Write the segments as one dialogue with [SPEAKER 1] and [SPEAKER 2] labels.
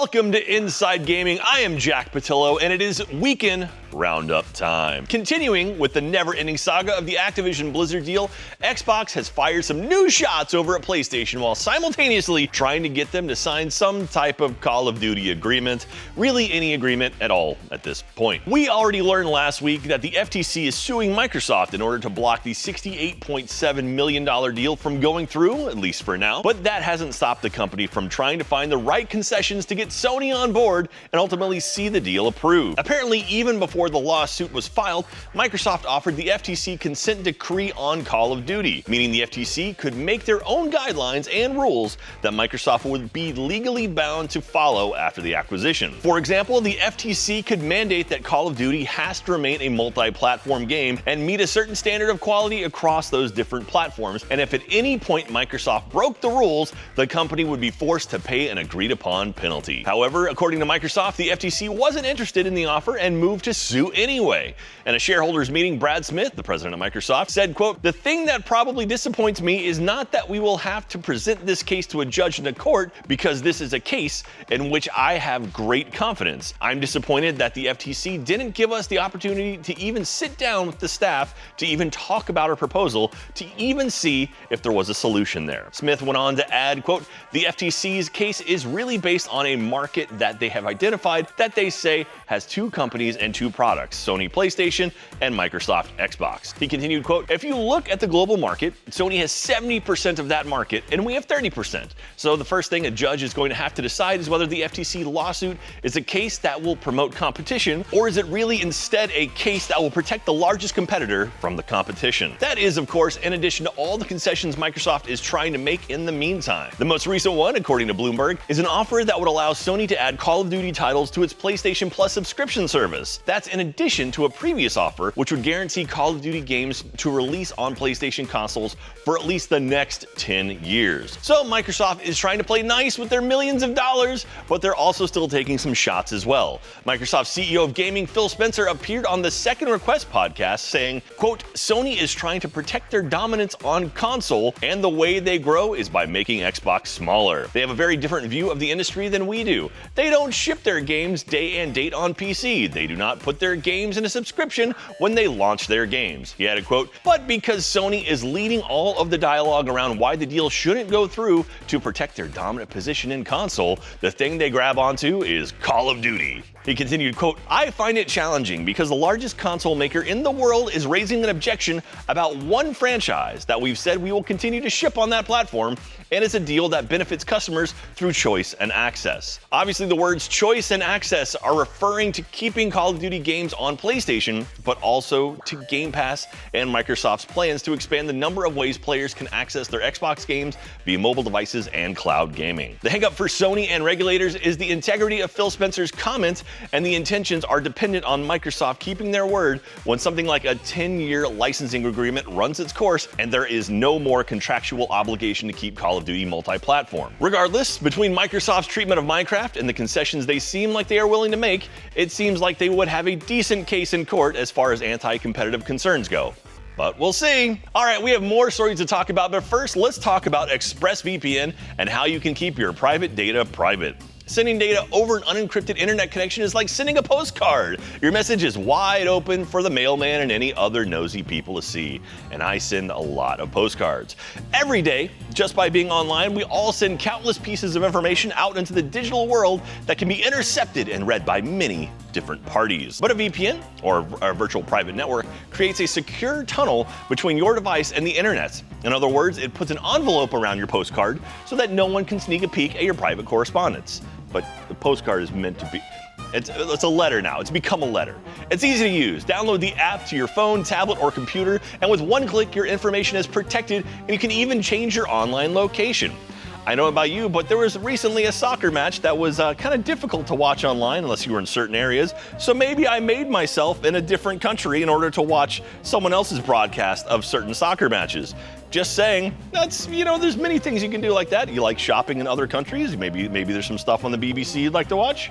[SPEAKER 1] Welcome to Inside Gaming. I am Jack Patillo, and it is weekend roundup time. Continuing with the never-ending saga of the Activision Blizzard deal, Xbox has fired some new shots over at PlayStation while simultaneously trying to get them to sign some type of Call of Duty agreement, really any agreement at all at this point. We already learned last week that the FTC is suing Microsoft in order to block the $68.7 million deal from going through, at least for now, but that hasn't stopped the company from trying to find the right concessions to get Sony on board and ultimately see the deal approved. Apparently, even before the lawsuit was filed, Microsoft offered the FTC consent decree on Call of Duty, meaning the FTC could make their own guidelines and rules that Microsoft would be legally bound to follow after the acquisition. For example, the FTC could mandate that Call of Duty has to remain a multi-platform game and meet a certain standard of quality across those different platforms, and if at any point Microsoft broke the rules, the company would be forced to pay an agreed-upon penalty. However, according to Microsoft, the FTC wasn't interested in the offer and moved to sue anyway. In a shareholders meeting, Brad Smith, the president of Microsoft, said, quote, "The thing that probably disappoints me is not that we will have to present this case to a judge in a court, because this is a case in which I have great confidence. I'm disappointed that the FTC didn't give us the opportunity to even sit down with the staff to even talk about our proposal, to even see if there was a solution there." Smith went on to add, quote, "The FTC's case is really based on a market that they have identified that they say has two companies and two products, Sony PlayStation and Microsoft Xbox." He continued, quote, "If you look at the global market, Sony has 70% of that market and we have 30%. So the first thing a judge is going to have to decide is whether the FTC lawsuit is a case that will promote competition, or is it really instead a case that will protect the largest competitor from the competition." That is, of course, in addition to all the concessions Microsoft is trying to make in the meantime. The most recent one, according to Bloomberg, is an offer that would allow Sony to add Call of Duty titles to its PlayStation Plus subscription service. That's in addition to a previous offer which would guarantee Call of Duty games to release on PlayStation consoles for at least the next 10 years. So Microsoft is trying to play nice with their millions of dollars, but they're also still taking some shots as well. Microsoft CEO of gaming Phil Spencer appeared on the Second Request podcast saying, quote, "Sony is trying to protect their dominance on console, and the way they grow is by making Xbox smaller. They have a very different view of the industry than we do. They don't ship their games day and date on PC. They do not put their games in a subscription when they launch their games." He added, quote, "But because Sony is leading all of the dialogue around why the deal shouldn't go through to protect their dominant position in console, the thing they grab onto is Call of Duty." He continued, quote, "I find it challenging because the largest console maker in the world is raising an objection about one franchise that we've said we will continue to ship on that platform, and it's a deal that benefits customers through choice and access." Obviously, the words choice and access are referring to keeping Call of Duty games on PlayStation, but also to Game Pass and Microsoft's plans to expand the number of ways players can access their Xbox games via mobile devices and cloud gaming. The hang-up for Sony and regulators is the integrity of Phil Spencer's comments, and the intentions are dependent on Microsoft keeping their word when something like a 10-year licensing agreement runs its course and there is no more contractual obligation to keep Call of Duty multi-platform. Regardless, between Microsoft's treatment of Minecraft and the concessions they seem like they are willing to make, it seems like they would have a decent case in court as far as anti-competitive concerns go. But we'll see. All right, we have more stories to talk about, but first, let's talk about ExpressVPN and how you can keep your private data private. Sending data over an unencrypted internet connection is like sending a postcard. Your message is wide open for the mailman and any other nosy people to see. And I send a lot of postcards. Every day, just by being online, we all send countless pieces of information out into the digital world that can be intercepted and read by many different parties. But a VPN, or a virtual private network, creates a secure tunnel between your device and the internet. In other words, it puts an envelope around your postcard so that no one can sneak a peek at your private correspondence. But the postcard is meant to be, it's a letter now. It's become a letter. It's easy to use. Download the app to your phone, tablet, or computer, and with one click, your information is protected, and you can even change your online location. I know about you, but there was recently a soccer match that was kind of difficult to watch online unless you were in certain areas. So maybe I made myself in a different country in order to watch someone else's broadcast of certain soccer matches. Just saying, that's, there's many things you can do like that. You like shopping in other countries? Maybe there's some stuff on the BBC you'd like to watch?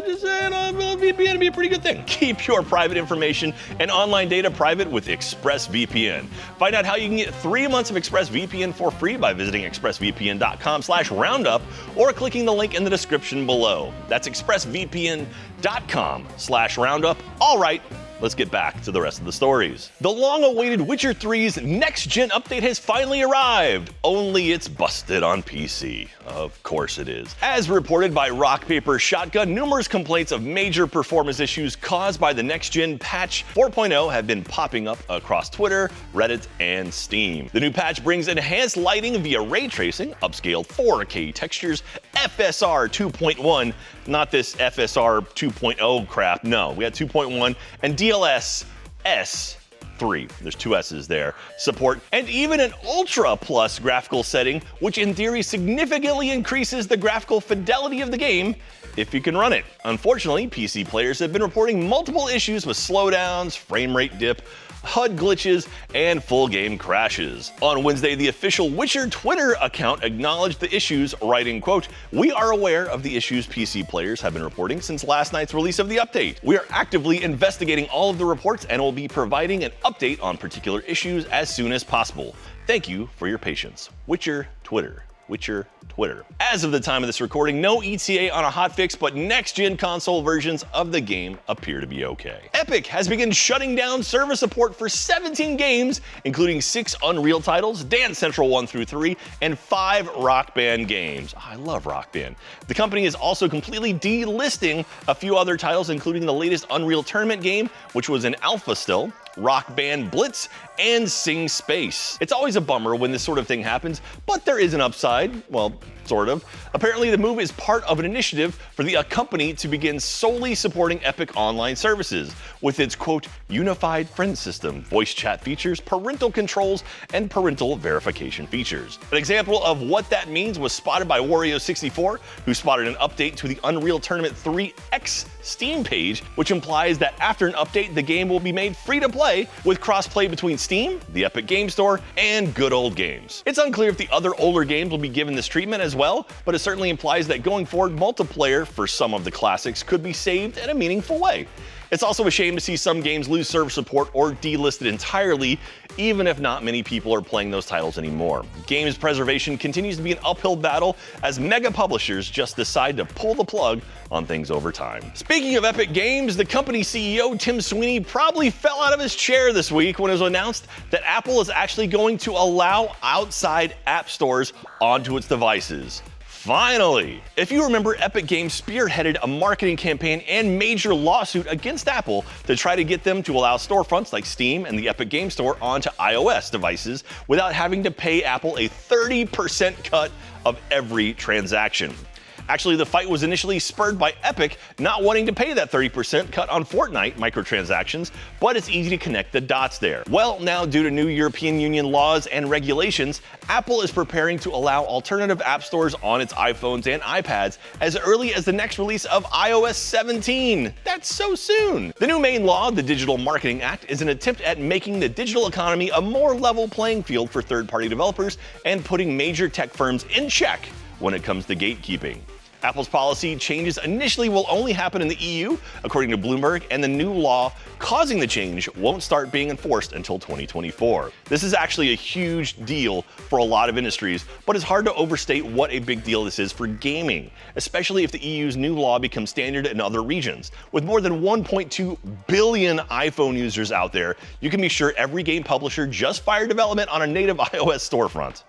[SPEAKER 1] Just saying, VPN would be a pretty good thing. Keep your private information and online data private with ExpressVPN. Find out how you can get 3 months of ExpressVPN for free by visiting expressvpn.com/roundup or clicking the link in the description below. That's expressvpn.com/roundup. All right. Let's get back to the rest of the stories. The long-awaited Witcher 3's next-gen update has finally arrived, only it's busted on PC. Of course it is. As reported by Rock Paper Shotgun, numerous complaints of major performance issues caused by the next-gen patch 4.0 have been popping up across Twitter, Reddit, and Steam. The new patch brings enhanced lighting via ray tracing, upscaled 4K textures, FSR 2.1, not this FSR 2.0 crap, no, we had 2.1, and DLSS 3, there's 2 S's there, support, and even an Ultra Plus graphical setting, which in theory significantly increases the graphical fidelity of the game if you can run it. Unfortunately, PC players have been reporting multiple issues with slowdowns, frame rate dip, HUD glitches, and full game crashes. On Wednesday, the official Witcher Twitter account acknowledged the issues, writing, quote, "We are aware of the issues PC players have been reporting since last night's release of the update. We are actively investigating all of the reports and will be providing an update on particular issues as soon as possible. Thank you for your patience. Witcher Twitter." Witcher Twitter. As of the time of this recording, no ETA on a hotfix, but next-gen console versions of the game appear to be okay. Epic has begun shutting down server support for 17 games, including 6 Unreal titles, Dance Central 1 through 3, and 5 Rock Band games. I love Rock Band. The company is also completely delisting a few other titles, including the latest Unreal Tournament game, which was in alpha still, Rock Band Blitz, and Sing Space. It's always a bummer when this sort of thing happens, but there is an upside. Well, sort of. Apparently, the move is part of an initiative for the company to begin solely supporting Epic online services with its, quote, unified friend system, voice chat features, parental controls, and parental verification features. An example of what that means was spotted by Wario64, who spotted an update to the Unreal Tournament 3X Steam page, which implies that after an update, the game will be made free to play with cross-play between Steam, the Epic Game Store, and good old games. It's unclear if the other older games will be given this treatment as well, but it certainly implies that going forward, multiplayer for some of the classics could be saved in a meaningful way. It's also a shame to see some games lose server support or delisted entirely, even if not many people are playing those titles anymore. Games preservation continues to be an uphill battle as mega publishers just decide to pull the plug on things over time. Speaking of Epic Games, the company CEO Tim Sweeney probably fell out of his chair this week when it was announced that Apple is actually going to allow outside app stores onto its devices. Finally! If you remember, Epic Games spearheaded a marketing campaign and major lawsuit against Apple to try to get them to allow storefronts like Steam and the Epic Game Store onto iOS devices without having to pay Apple a 30% cut of every transaction. Actually, the fight was initially spurred by Epic not wanting to pay that 30% cut on Fortnite microtransactions, but it's easy to connect the dots there. Well, now due to new European Union laws and regulations, Apple is preparing to allow alternative app stores on its iPhones and iPads as early as the next release of iOS 17. That's so soon! The new main law, the Digital Marketing Act, is an attempt at making the digital economy a more level playing field for third-party developers and putting major tech firms in check when it comes to gatekeeping. Apple's policy changes initially will only happen in the EU, according to Bloomberg, and the new law causing the change won't start being enforced until 2024. This is actually a huge deal for a lot of industries, but it's hard to overstate what a big deal this is for gaming, especially if the EU's new law becomes standard in other regions. With more than 1.2 billion iPhone users out there, you can be sure every game publisher just fired development on a native iOS storefront.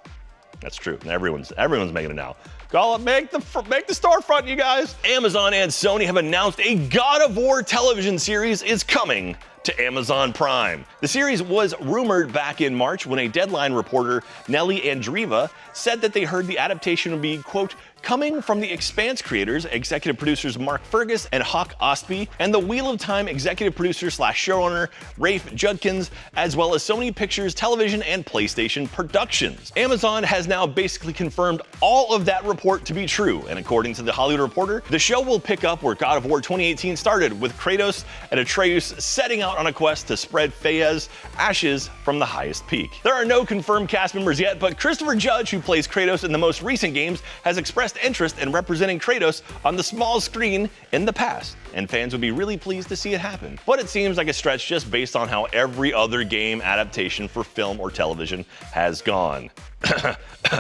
[SPEAKER 1] That's true. Everyone's making it now. Call it, make the storefront, you guys. Amazon and Sony have announced a God of War television series is coming to Amazon Prime. The series was rumored back in March when a Deadline reporter, Nelly Andreeva, said that they heard the adaptation would be, quote, coming from the Expanse creators, executive producers Mark Fergus and Hawk Ostby, and the Wheel of Time executive producer / showrunner Rafe Judkins, as well as Sony Pictures Television and PlayStation Productions. Amazon has now basically confirmed all of that report to be true, and according to The Hollywood Reporter, the show will pick up where God of War 2018 started, with Kratos and Atreus setting out on a quest to spread Freya's ashes from the highest peak. There are no confirmed cast members yet, but Christopher Judge, who plays Kratos in the most recent games, has expressed expressed interest in representing Kratos on the small screen in the past, and fans would be really pleased to see it happen. But it seems like a stretch just based on how every other game adaptation for film or television has gone.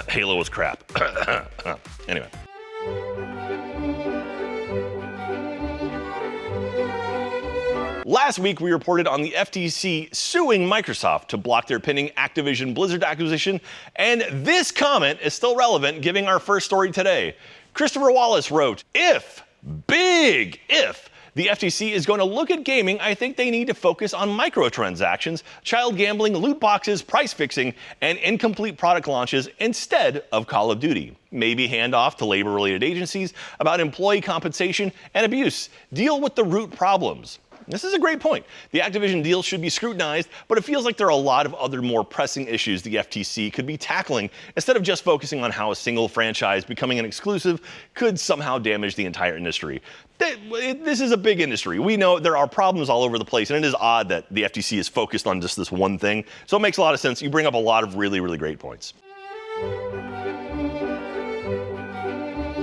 [SPEAKER 1] Halo was crap. Anyway. Last week, we reported on the FTC suing Microsoft to block their pending Activision Blizzard acquisition, and this comment is still relevant, giving our first story today. Christopher Wallace wrote, big if, the FTC is going to look at gaming, I think they need to focus on microtransactions, child gambling, loot boxes, price fixing, and incomplete product launches instead of Call of Duty. Maybe hand off to labor-related agencies about employee compensation and abuse. Deal with the root problems. This is a great point. The Activision deal should be scrutinized, but it feels like there are a lot of other more pressing issues the FTC could be tackling instead of just focusing on how a single franchise becoming an exclusive could somehow damage the entire industry. This is a big industry. We know there are problems all over the place, and it is odd that the FTC is focused on just this one thing. So it makes a lot of sense. You bring up a lot of really, really great points.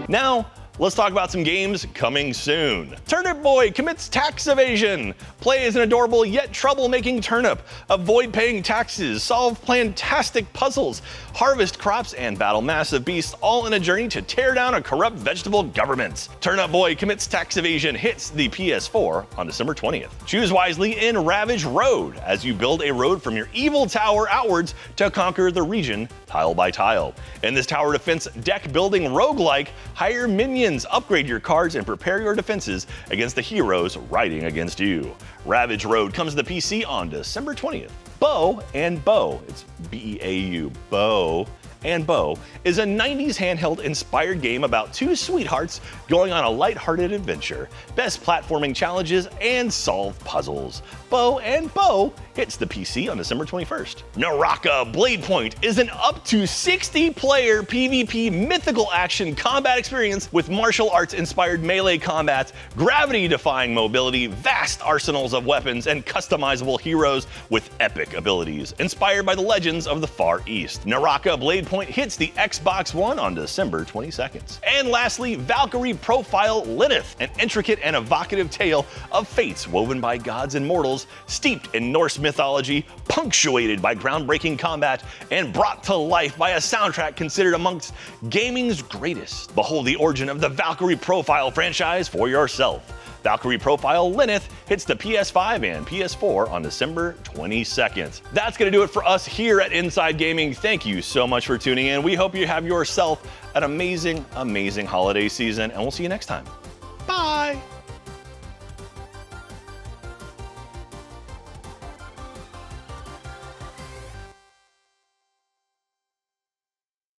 [SPEAKER 1] Now, let's talk about some games coming soon. Turnip Boy commits tax evasion. Play as an adorable yet troublemaking turnip. Avoid paying taxes, solve plantastic puzzles, harvest crops, and battle massive beasts, all in a journey to tear down a corrupt vegetable government. Turnip Boy commits tax evasion hits the PS4 on December 20th. Choose wisely in Ravage Road as you build a road from your evil tower outwards to conquer the region tile by tile. In this tower defense deck building roguelike, hire minions, upgrade your cards, and prepare your defenses against the heroes riding against you. Ravage Road comes to the PC on December 20th. Bow and Bow, it's B-E-A-U, Bow and Bow, is a 90s handheld-inspired game about two sweethearts going on a lighthearted adventure, best platforming challenges, and solve puzzles. Bow and Bow hits the PC on December 21st. Naraka Blade Point is an up to 60-player PvP mythical action combat experience with martial arts-inspired melee combat, gravity-defying mobility, vast arsenals of weapons, and customizable heroes with epic abilities, inspired by the legends of the Far East. Naraka Blade Point hits the Xbox One on December 22nd. And lastly, Valkyrie Profile Lilith, an intricate and evocative tale of fates woven by gods and mortals, steeped in Norse mythology, punctuated by groundbreaking combat, and brought to life by a soundtrack considered amongst gaming's greatest. Behold the origin of the Valkyrie Profile franchise for yourself. Valkyrie Profile Lilith hits the PS5 and PS4 on December 22nd. That's going to do it for us here at Inside Gaming. Thank you so much for tuning in. We hope you have yourself an amazing, amazing holiday season, and we'll see you next time.